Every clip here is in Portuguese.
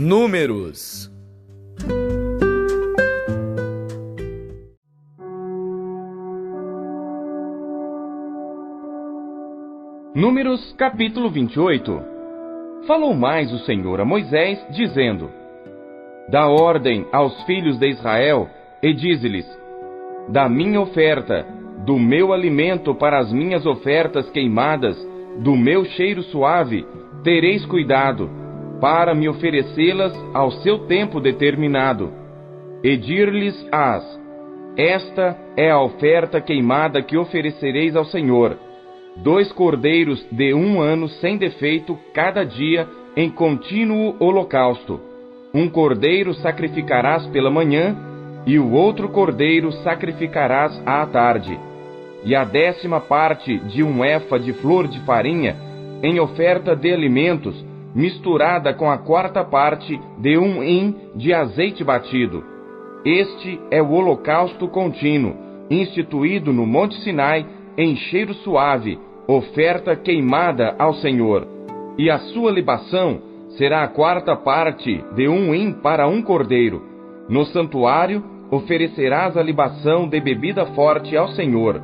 Números. Números capítulo 28. Falou mais o Senhor a Moisés, dizendo: Dá ordem aos filhos de Israel, e dize-lhes: Da minha oferta, do meu alimento para as minhas ofertas queimadas, do meu cheiro suave, tereis cuidado, para me oferecê-las ao seu tempo determinado. E dir-lhes-ás: Esta é a oferta queimada que oferecereis ao Senhor: 2 cordeiros de 1 ano sem defeito cada dia em contínuo holocausto. 1 cordeiro sacrificarás pela manhã, e o outro cordeiro sacrificarás à tarde. E a 10ª parte de 1 efa de flor de farinha, em oferta de alimentos, misturada com a 4ª parte de 1 hin de azeite batido. Este é o holocausto contínuo, instituído no Monte Sinai, em cheiro suave, oferta queimada ao Senhor. E a sua libação será a 4ª parte de 1 hin para 1 cordeiro. No santuário oferecerás a libação de bebida forte ao Senhor.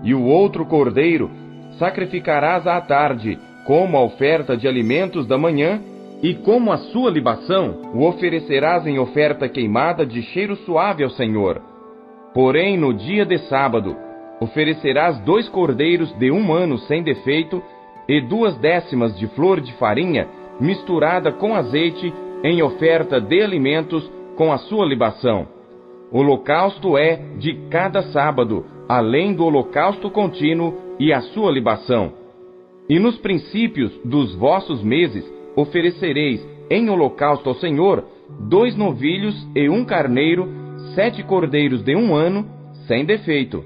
E o outro cordeiro sacrificarás à tarde, como a oferta de alimentos da manhã, e como a sua libação o oferecerás em oferta queimada de cheiro suave ao Senhor. Porém, no dia de sábado, oferecerás 2 cordeiros de 1 ano sem defeito, e 2/10 de flor de farinha, misturada com azeite, em oferta de alimentos, com a sua libação. O holocausto é de cada sábado, além do holocausto contínuo e a sua libação. E nos princípios dos vossos meses, oferecereis em holocausto ao Senhor 2 novilhos e 1 carneiro, 7 cordeiros de 1 ano, sem defeito.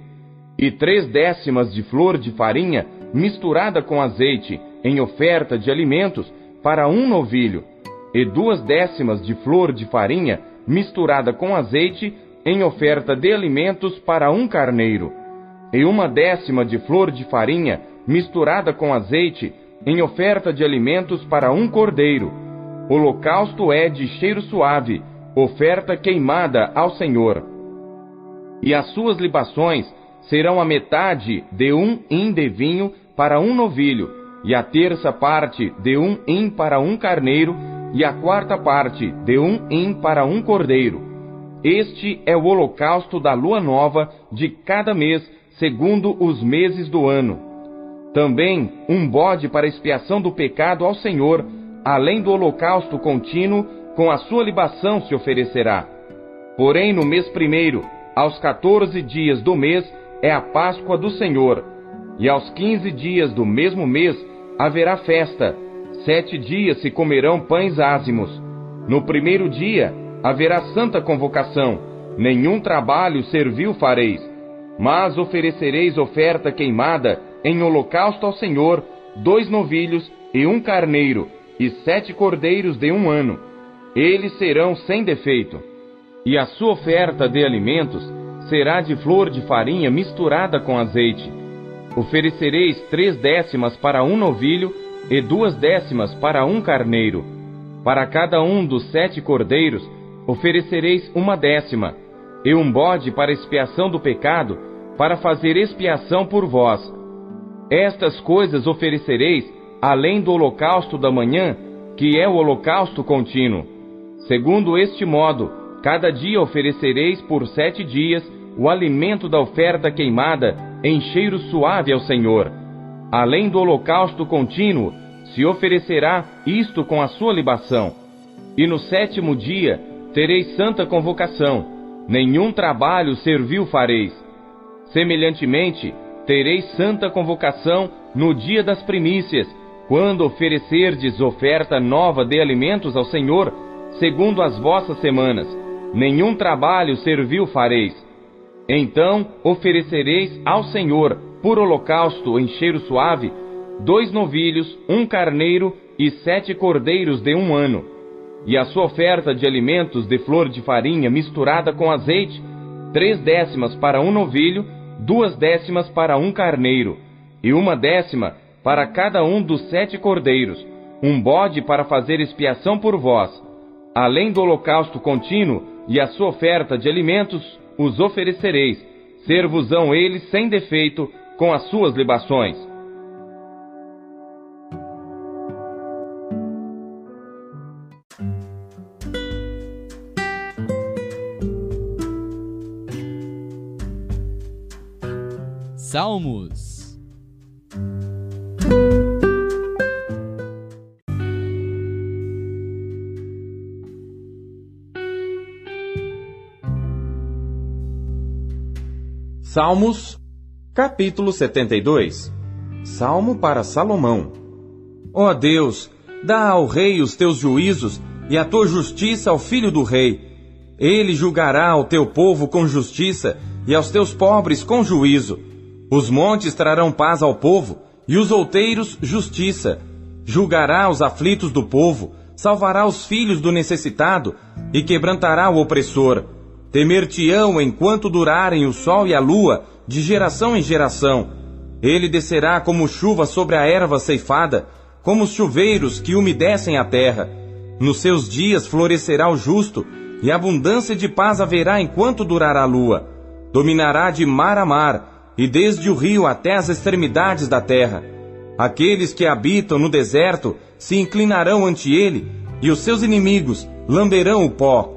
E 3/10 de flor de farinha, misturada com azeite, em oferta de alimentos, para 1 novilho. E 2/10 de flor de farinha, misturada com azeite, em oferta de alimentos, para 1 carneiro. E 1/10 de flor de farinha, misturada com azeite, em oferta de alimentos, para 1 cordeiro. Holocausto é de cheiro suave, oferta queimada ao Senhor. E as suas libações serão a metade de 1 hin de vinho para 1 novilho, e a 1/3 parte de 1 hin para 1 carneiro, e a 4ª parte de 1 hin para 1 cordeiro. Este é o holocausto da lua nova de cada mês, segundo os meses do ano. Também 1 bode para expiação do pecado ao Senhor, além do holocausto contínuo, com a sua libação se oferecerá. Porém, no mês primeiro, aos 14 dias do mês, é a Páscoa do Senhor. E aos 15 dias do mesmo mês haverá festa. 7 dias se comerão pães ázimos. No primeiro dia haverá santa convocação. Nenhum trabalho servil fareis. Mas oferecereis oferta queimada em holocausto ao Senhor, 2 novilhos e 1 carneiro, e 7 cordeiros de 1 ano. Eles serão sem defeito. E a sua oferta de alimentos será de flor de farinha misturada com azeite. Oferecereis 3/10 para 1 novilho e 2/10 para 1 carneiro. Para cada um dos 7 cordeiros oferecereis 1/10, e 1 bode para expiação do pecado, para fazer expiação por vós. Estas coisas oferecereis, além do holocausto da manhã, que é o holocausto contínuo. Segundo este modo, cada dia oferecereis por 7 dias o alimento da oferta queimada em cheiro suave ao Senhor. Além do holocausto contínuo, se oferecerá isto com a sua libação. E no 7º dia tereis santa convocação, nenhum trabalho servil fareis. Semelhantemente, tereis santa convocação no dia das primícias, quando oferecerdes oferta nova de alimentos ao Senhor, segundo as vossas semanas. Nenhum trabalho servil fareis. Então oferecereis ao Senhor, por holocausto em cheiro suave, 2 novilhos, 1 carneiro e 7 cordeiros de 1 ano. E a sua oferta de alimentos de flor de farinha misturada com azeite, 3/10 para 1 novilho, 2/10 para 1 carneiro, e 1/10 para cada um dos 7 cordeiros, 1 bode para fazer expiação por vós. Além do holocausto contínuo e a sua oferta de alimentos, os oferecereis. Ser-vos-ão eles sem defeito com as suas libações. Salmos. Salmos, capítulo 72. Salmo para Salomão. Ó Deus, dá ao rei os teus juízos e a tua justiça ao filho do rei. Ele julgará ao teu povo com justiça e aos teus pobres com juízo. Os montes trarão paz ao povo e os outeiros justiça. Julgará os aflitos do povo, salvará os filhos do necessitado e quebrantará o opressor. Temer-te-ão enquanto durarem o sol e a lua, de geração em geração. Ele descerá como chuva sobre a erva ceifada, como os chuveiros que umedecem a terra. Nos seus dias florescerá o justo, e abundância de paz haverá enquanto durar a lua. Dominará de mar a mar, e desde o rio até as extremidades da terra. Aqueles que habitam no deserto se inclinarão ante ele, e os seus inimigos lamberão o pó.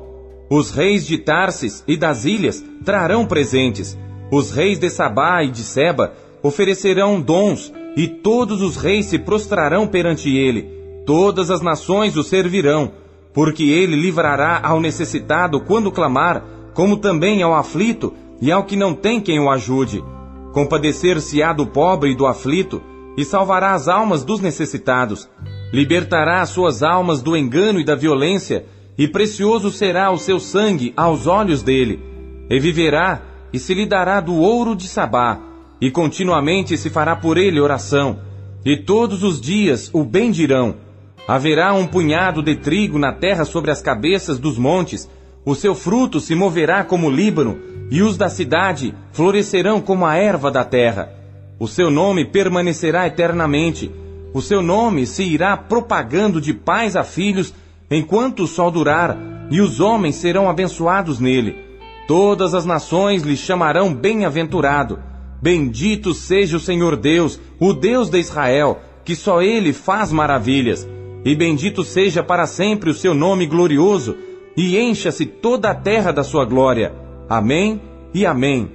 Os reis de Tarsis e das ilhas trarão presentes. Os reis de Sabá e de Seba oferecerão dons, e todos os reis se prostrarão perante ele. Todas as nações o servirão, porque ele livrará ao necessitado quando clamar, como também ao aflito e ao que não tem quem o ajude. Compadecer-se-á do pobre e do aflito, e salvará as almas dos necessitados. Libertará as suas almas do engano e da violência, e precioso será o seu sangue aos olhos dele. E viverá, e se lhe dará do ouro de Sabá, e continuamente se fará por ele oração, e todos os dias o bendirão. Haverá um punhado de trigo na terra sobre as cabeças dos montes, o seu fruto se moverá como o Líbano, e os da cidade florescerão como a erva da terra. O seu nome permanecerá eternamente, o seu nome se irá propagando de pais a filhos, enquanto o sol durar, e os homens serão abençoados nele. Todas as nações lhe chamarão bem-aventurado. Bendito seja o Senhor Deus, o Deus de Israel, que só ele faz maravilhas. E bendito seja para sempre o seu nome glorioso, e encha-se toda a terra da sua glória. Amém e amém.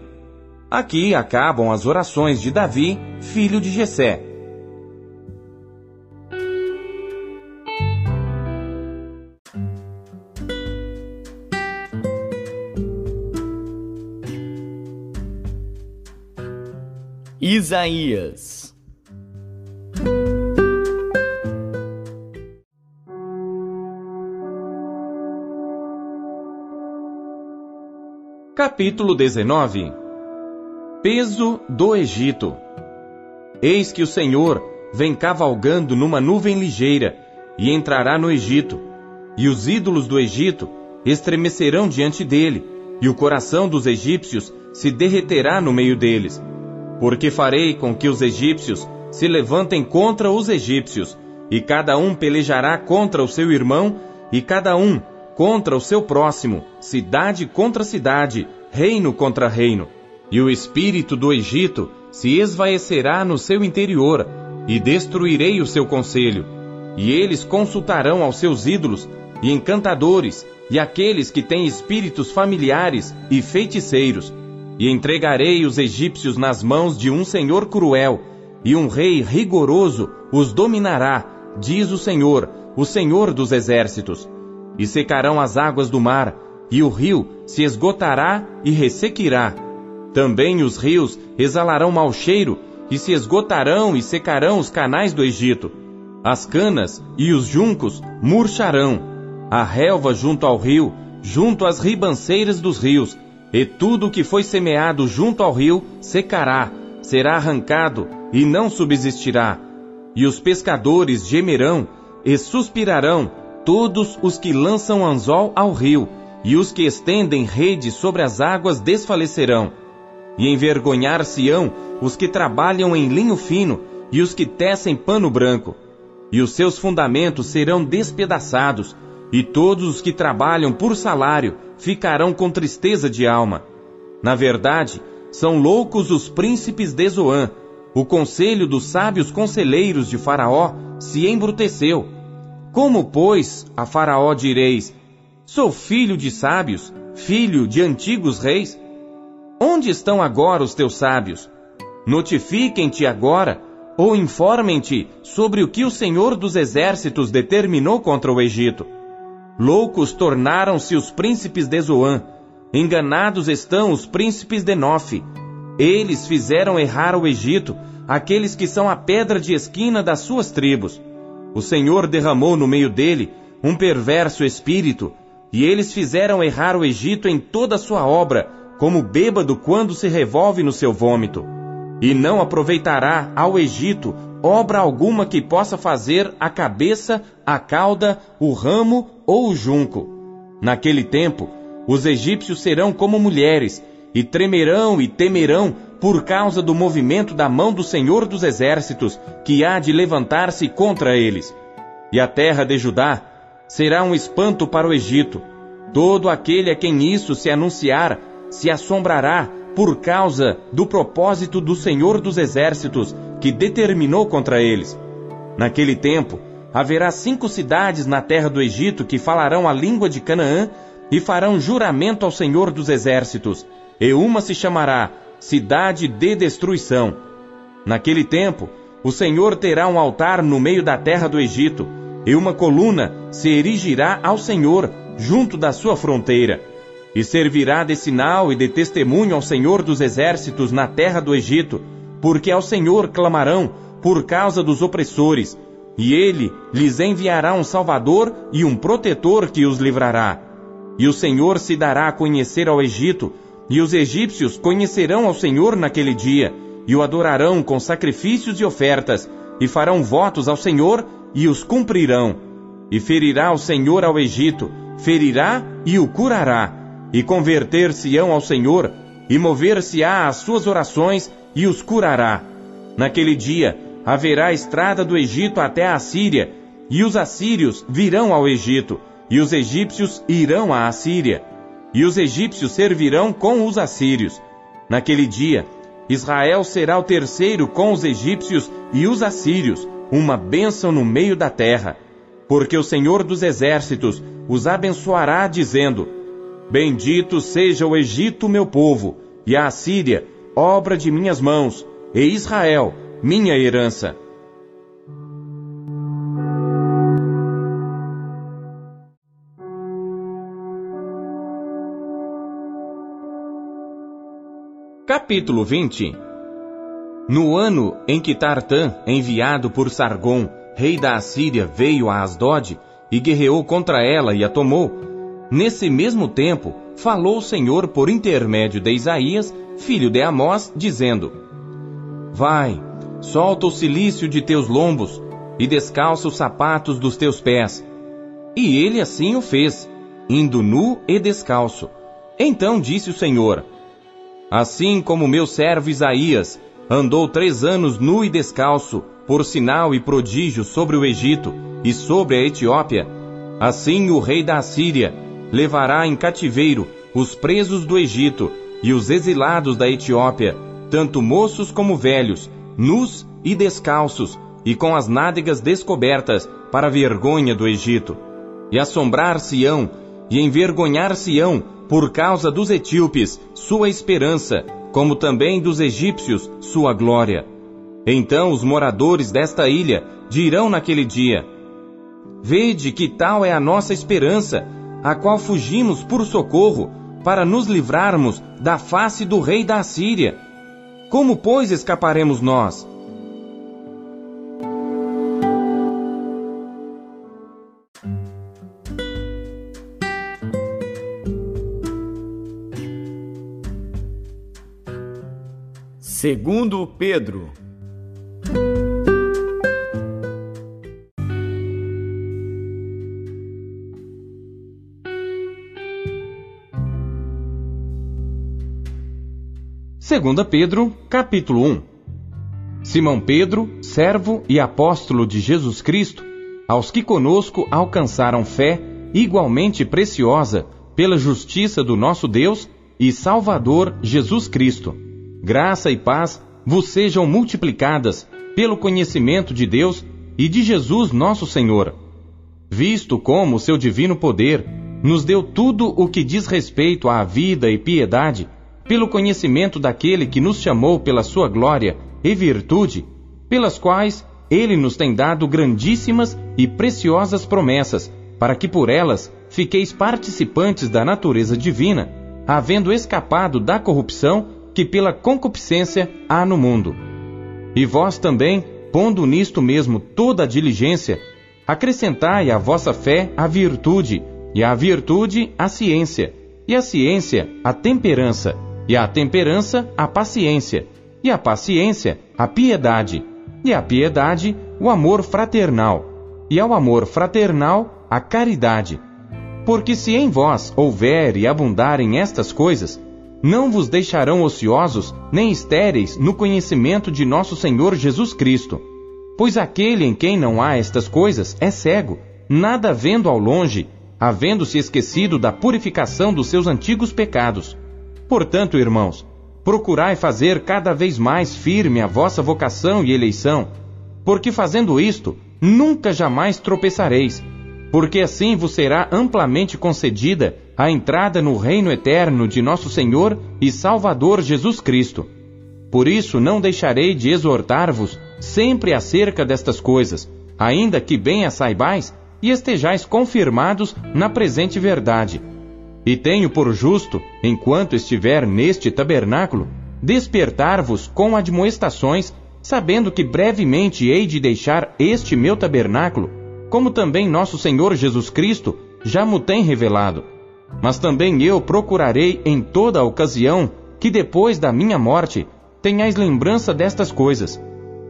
Aqui acabam as orações de Davi, filho de Jessé. Isaías. Capítulo 19. Peso do Egito. Eis que o Senhor vem cavalgando numa nuvem ligeira, e entrará no Egito, e os ídolos do Egito estremecerão diante dele, e o coração dos egípcios se derreterá no meio deles. Porque farei com que os egípcios se levantem contra os egípcios, e cada um pelejará contra o seu irmão, e cada um contra o seu próximo, cidade contra cidade, reino contra reino. E o espírito do Egito se esvaecerá no seu interior, e destruirei o seu conselho. E eles consultarão aos seus ídolos, e encantadores, e aqueles que têm espíritos familiares e feiticeiros. E entregarei os egípcios nas mãos de um senhor cruel, e um rei rigoroso os dominará, diz o Senhor dos exércitos. E secarão as águas do mar, e o rio se esgotará e ressequirá. Também os rios exalarão mau cheiro, e se esgotarão e secarão os canais do Egito. As canas e os juncos murcharão, a relva junto ao rio, junto às ribanceiras dos rios, e tudo o que foi semeado junto ao rio secará, será arrancado e não subsistirá. E os pescadores gemerão e suspirarão, todos os que lançam anzol ao rio, e os que estendem rede sobre as águas desfalecerão. E envergonhar-se-ão os que trabalham em linho fino, e os que tecem pano branco. E os seus fundamentos serão despedaçados, e todos os que trabalham por salário ficarão com tristeza de alma. Na verdade, são loucos os príncipes de Zoan. O conselho dos sábios conselheiros de Faraó se embruteceu. Como, pois, a Faraó direis: sou filho de sábios, filho de antigos reis? Onde estão agora os teus sábios? Notifiquem-te agora, ou informem-te sobre o que o Senhor dos Exércitos determinou contra o Egito. Loucos tornaram-se os príncipes de Zoan, enganados estão os príncipes de Nofe. Eles fizeram errar o Egito, aqueles que são a pedra de esquina das suas tribos. O Senhor derramou no meio dele um perverso espírito, e eles fizeram errar o Egito em toda a sua obra, como bêbado quando se revolve no seu vômito. E não aproveitará ao Egito obra alguma que possa fazer a cabeça, a cauda, o ramo ou o junco. Naquele tempo, os egípcios serão como mulheres, e tremerão e temerão por causa do movimento da mão do Senhor dos Exércitos, que há de levantar-se contra eles. E a terra de Judá será um espanto para o Egito. Todo aquele a quem isso se anunciar se assombrará por causa do propósito do Senhor dos Exércitos, que determinou contra eles. Naquele tempo, haverá 5 cidades na terra do Egito que falarão a língua de Canaã e farão juramento ao Senhor dos Exércitos, e uma se chamará Cidade de Destruição. Naquele tempo, o Senhor terá um altar no meio da terra do Egito, e uma coluna se erigirá ao Senhor junto da sua fronteira, e servirá de sinal e de testemunho ao Senhor dos Exércitos na terra do Egito, porque ao Senhor clamarão por causa dos opressores, e ele lhes enviará um Salvador e um protetor que os livrará. E o Senhor se dará a conhecer ao Egito, e os egípcios conhecerão ao Senhor naquele dia, e o adorarão com sacrifícios e ofertas, e farão votos ao Senhor, e os cumprirão. E ferirá o Senhor ao Egito, ferirá e o curará, e converter-se-ão ao Senhor, e mover-se-á às suas orações, e os curará. Naquele dia haverá estrada do Egito até a Assíria, e os assírios virão ao Egito, e os egípcios irão à Assíria, e os egípcios servirão com os assírios. Naquele dia, Israel será o terceiro com os egípcios e os assírios, uma bênção no meio da terra. Porque o Senhor dos Exércitos os abençoará, dizendo: bendito seja o Egito, meu povo, e a Assíria, obra de minhas mãos, e Israel, minha herança. Capítulo 20. No ano em que Tartã, enviado por Sargom, rei da Assíria, veio a Asdod e guerreou contra ela e a tomou, nesse mesmo tempo falou o Senhor por intermédio de Isaías, filho de Amós, dizendo: vai, solta o cilício de teus lombos e descalça os sapatos dos teus pés. E ele assim o fez, indo nu e descalço. Então disse o Senhor: assim como meu servo Isaías andou 3 anos nu e descalço, por sinal e prodígio sobre o Egito e sobre a Etiópia, assim o rei da Assíria levará em cativeiro os presos do Egito e os exilados da Etiópia, tanto moços como velhos, nus e descalços, e com as nádegas descobertas, para a vergonha do Egito. E assombrar-se-ão e envergonhar-se-ão por causa dos etíopes, sua esperança, como também dos egípcios, sua glória. Então os moradores desta ilha dirão naquele dia: vede que tal é a nossa esperança, a qual fugimos por socorro, para nos livrarmos da face do rei da Assíria. Como, pois, escaparemos nós? Segundo Pedro. Segunda Pedro, capítulo 1. Simão Pedro, servo e apóstolo de Jesus Cristo, aos que conosco alcançaram fé, igualmente preciosa pela justiça do nosso Deus e Salvador Jesus Cristo. Graça e paz vos sejam multiplicadas pelo conhecimento de Deus e de Jesus nosso Senhor, visto como o seu divino poder nos deu tudo o que diz respeito à vida e piedade, pelo conhecimento daquele que nos chamou pela sua glória e virtude, pelas quais ele nos tem dado grandíssimas e preciosas promessas, para que por elas fiqueis participantes da natureza divina, havendo escapado da corrupção que pela concupiscência há no mundo. E vós também, pondo nisto mesmo toda a diligência, acrescentai à vossa fé a virtude, e à virtude a ciência, e a ciência a temperança, e a temperança a paciência, e a paciência a piedade, e a piedade o amor fraternal, e ao amor fraternal a caridade. Porque se em vós houver e abundarem estas coisas, não vos deixarão ociosos nem estéreis no conhecimento de nosso Senhor Jesus Cristo. Pois aquele em quem não há estas coisas é cego, nada vendo ao longe, havendo-se esquecido da purificação dos seus antigos pecados. Portanto, irmãos, procurai fazer cada vez mais firme a vossa vocação e eleição, porque fazendo isto, nunca jamais tropeçareis, porque assim vos será amplamente concedida a entrada no reino eterno de nosso Senhor e Salvador Jesus Cristo. Por isso não deixarei de exortar-vos sempre acerca destas coisas, ainda que bem as saibais e estejais confirmados na presente verdade. E tenho por justo, enquanto estiver neste tabernáculo, despertar-vos com admoestações, sabendo que brevemente hei de deixar este meu tabernáculo, como também nosso Senhor Jesus Cristo já mo tem revelado. Mas também eu procurarei em toda a ocasião que depois da minha morte tenhais lembrança destas coisas,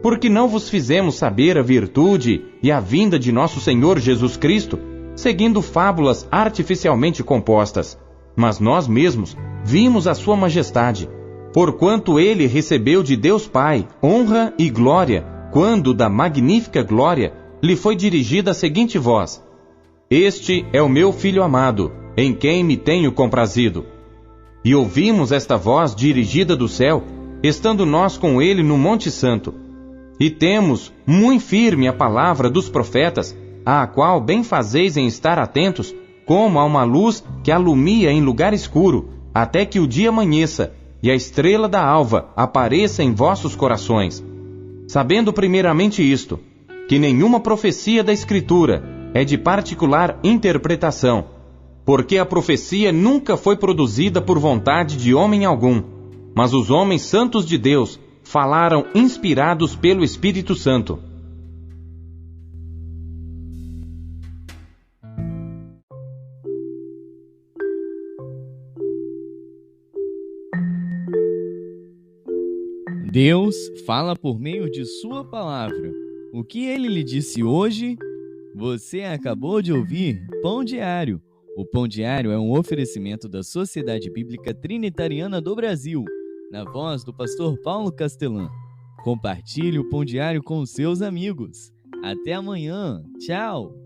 porque não vos fizemos saber a virtude e a vinda de nosso Senhor Jesus Cristo, seguindo fábulas artificialmente compostas, mas nós mesmos vimos a sua majestade, porquanto ele recebeu de Deus Pai honra e glória, quando da magnífica glória lhe foi dirigida a seguinte voz: Este é o meu Filho amado, em quem me tenho comprazido. E ouvimos esta voz dirigida do céu, estando nós com ele no Monte Santo. E temos muito firme a palavra dos profetas, à qual bem fazeis em estar atentos, como a uma luz que alumia em lugar escuro, até que o dia amanheça, e a estrela da alva apareça em vossos corações. Sabendo primeiramente isto, que nenhuma profecia da Escritura é de particular interpretação, porque a profecia nunca foi produzida por vontade de homem algum, mas os homens santos de Deus falaram inspirados pelo Espírito Santo. Deus fala por meio de sua palavra. O que ele lhe disse hoje? Você acabou de ouvir Pão Diário. O Pão Diário é um oferecimento da Sociedade Bíblica Trinitariana do Brasil, na voz do pastor Paulo Castelã. Compartilhe o Pão Diário com os seus amigos. Até amanhã. Tchau!